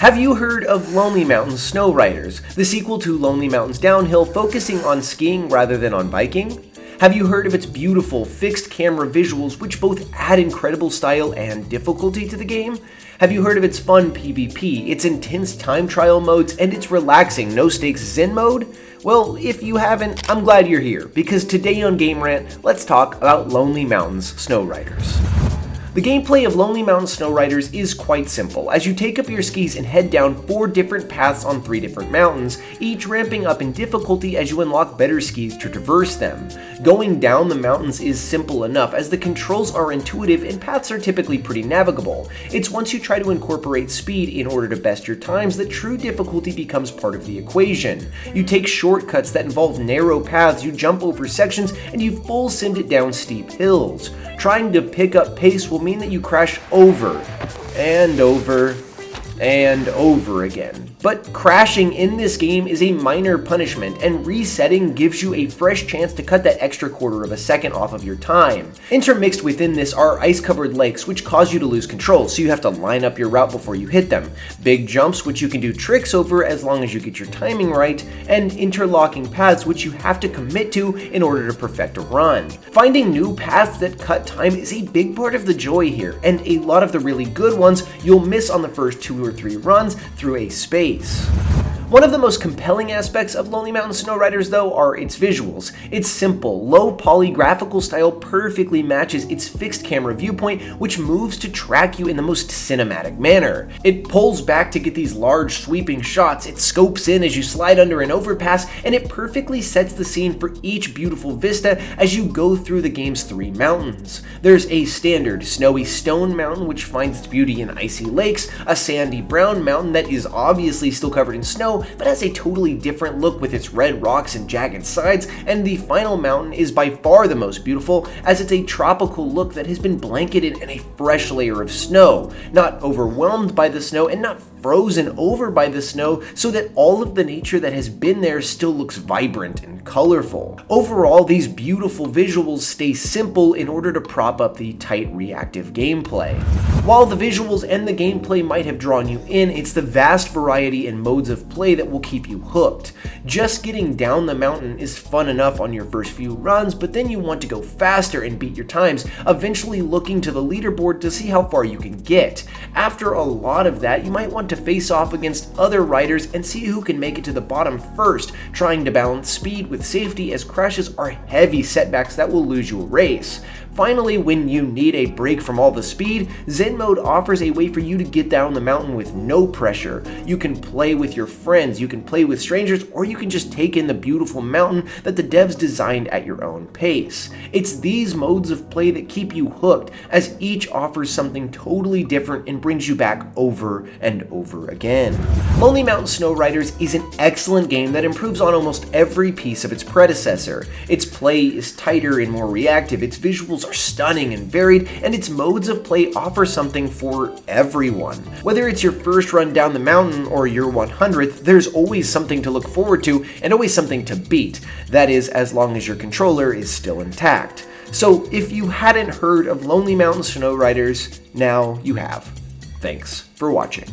Have you heard of Lonely Mountain Snow Riders, the sequel to Lonely Mountains Downhill, focusing on skiing rather than on biking? Have you heard of its beautiful fixed camera visuals, which both add incredible style and difficulty to the game? Have you heard of its fun PvP, its intense time trial modes, and its relaxing no stakes Zen mode? Well, if you haven't, I'm glad you're here, because today on Game Rant, let's talk about Lonely Mountains Snow Riders. The gameplay of Lonely Mountain Snow Riders is quite simple, as you take up your skis and head down 4 different paths on 3 different mountains, each ramping up in difficulty as you unlock better skis to traverse them. Going down the mountains is simple enough, as the controls are intuitive and paths are typically pretty navigable. It's once you try to incorporate speed in order to best your times that true difficulty becomes part of the equation. You take shortcuts that involve narrow paths, you jump over sections, and you full send it down steep hills. Trying to pick up pace will mean that you crash over and over and over again. But crashing in this game is a minor punishment, and resetting gives you a fresh chance to cut that extra quarter of a second off of your time. Intermixed within this are ice-covered lakes, which cause you to lose control, so you have to line up your route before you hit them. Big jumps, which you can do tricks over as long as you get your timing right, and interlocking paths, which you have to commit to in order to perfect a run. Finding new paths that cut time is a big part of the joy here, and a lot of the really good ones you'll miss on the first 2 or 3 runs through a space. One of the most compelling aspects of Lonely Mountain Snow Riders, though, are its visuals. Its simple, low-poly graphical style perfectly matches its fixed camera viewpoint, which moves to track you in the most cinematic manner. It pulls back to get these large, sweeping shots, it scopes in as you slide under an overpass, and it perfectly sets the scene for each beautiful vista as you go through the game's 3 mountains. There's a standard snowy stone mountain, which finds its beauty in icy lakes, a sandy brown mountain that is obviously still covered in snow, but has a totally different look with its red rocks and jagged sides, and the final mountain is by far the most beautiful, as it's a tropical look that has been blanketed in a fresh layer of snow, not overwhelmed by the snow and not frozen over by the snow, so that all of the nature that has been there still looks vibrant and colorful. Overall, these beautiful visuals stay simple in order to prop up the tight reactive gameplay. While the visuals and the gameplay might have drawn you in, it's the vast variety and modes of play that will keep you hooked. Just getting down the mountain is fun enough on your first few runs, but then you want to go faster and beat your times, eventually looking to the leaderboard to see how far you can get. After a lot of that, you might want to face off against other riders and see who can make it to the bottom first, trying to balance speed with safety, as crashes are heavy setbacks that will lose you a race. Finally, when you need a break from all the speed, Zen mode offers a way for you to get down the mountain with no pressure. You can play with your friends, you can play with strangers, or you can just take in the beautiful mountain that the devs designed at your own pace. It's these modes of play that keep you hooked, as each offers something totally different and brings you back over and over again. Lonely Mountain Snow Riders is an excellent game that improves on almost every piece of its predecessor. Its play is tighter and more reactive, its visuals are stunning and varied, and its modes of play offer something for everyone. Whether it's your first run down the mountain or your 100th, there's always something to look forward to and always something to beat. That is, as long as your controller is still intact. So if you hadn't heard of Lonely Mountain Snow Riders, now you have. Thanks for watching.